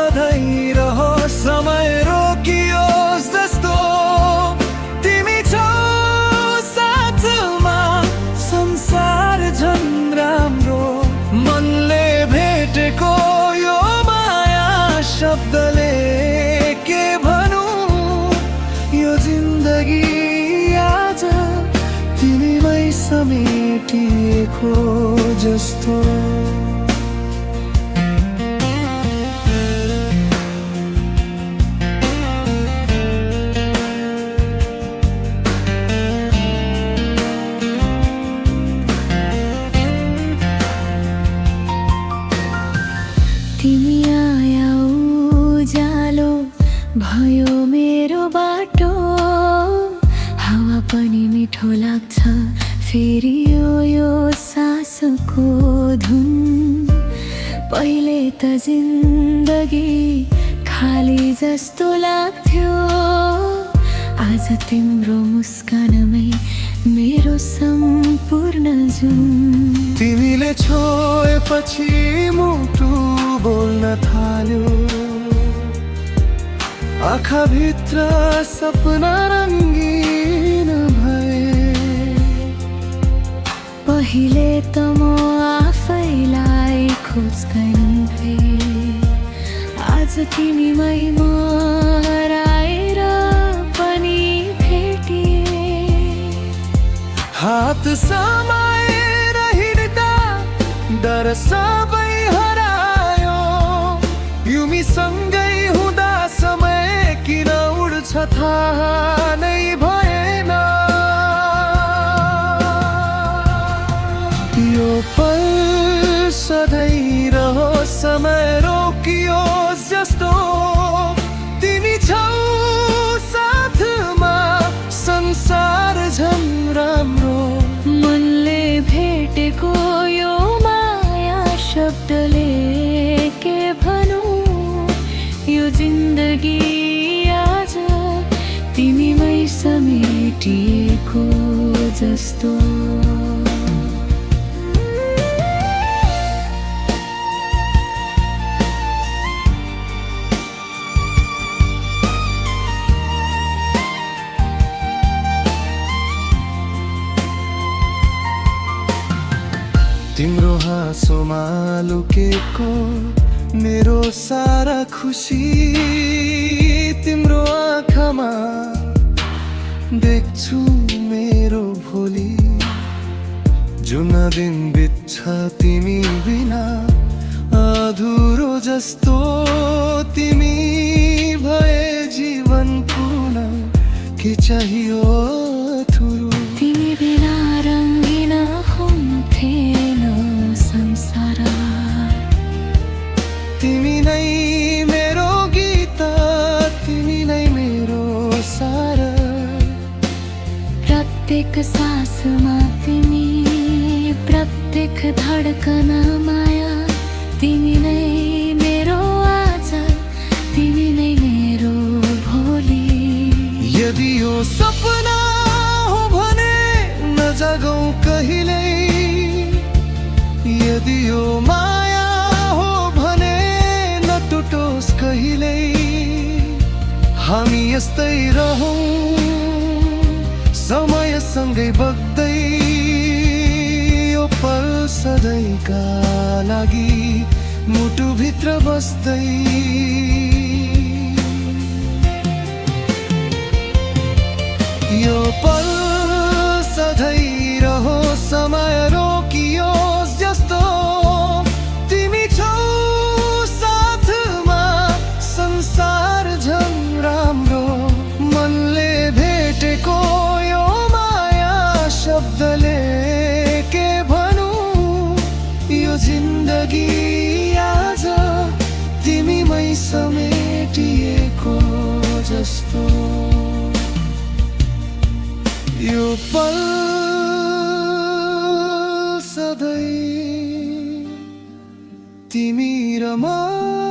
सधैँ रहो समय रोकियोस् जस्तो तिमी छौ साथमा संसार झन् राम्रो मनले भेटेको यो माया शब्दले के भनौँ यो जिन्दगी आज तिमीमै समेटिएको जस्तो तिमी आया उज्यालो भयो मेरो बाटो हावा पनि मिठो लाग्छ फेरि यो सासको धुन पहिले त जिन्दगी खाली जस्तो लाग्थ्यो आज तिम्रो मुस्कानमै मेरो सम्पूर्ण जुन तिमीले छोएपछि मुटु बोल्न थाल्यो आँखाभित्र सपना रङ्गीन भए पहिले त म आफैलाई खोज्दै आज तिमीमै म हराएर पनि भेटिए हात समाएर हिँड्दा डर सबै हरायो युमीसँगै हुँदा समय किन उड्छ थाहा नै भएन यो पल सधैँ रहो समय रोकियोस् जस्तो तिमी छौ साथमा संसार झन् राम्रो मनले भेटेको यो माया शब्दले के भनौँ यो जिन्दगी आज तिमीमै समेटिएको जस्तो तिम्रो हाँसोमा लुकेको मेरो सारा खुसी तिम्रो आँखामा देख्छु मेरो भोलि जुन दिन बित्छ तिमी बिना अधुरो जस्तो तिमी भए जीवन पूर्ण के चाहियो अधुरो तिमी बिना रङ्गिन हुन्थेन संसार तिमी नै मेरो गीत तिमी नै मेरो सारा प्रत्येक सासमा तिमी प्रत्येक धडकन माया तिमी नै मेरो आज तिमी नै मेरो भोलि यदि यो सपना हो भने नजागौँ कहिल्यै यदि यो माया हो भने नटुटोस् कहिल्यै हामी यस्तै रहौँ समयसँगै बग्दै यो पल सधैँका लागि मुटुभित्र बस्दै यो पल सधैँ रहो समय रोकियोस् जस्तो तिमी छौ साथमा संसार झन् राम्रो मनले भेटेको यो माया शब्दले के भनौँ यो जिन्दगी आज तिमीमै समेटिएको जस्तो यो पल सधैँ तिमी र म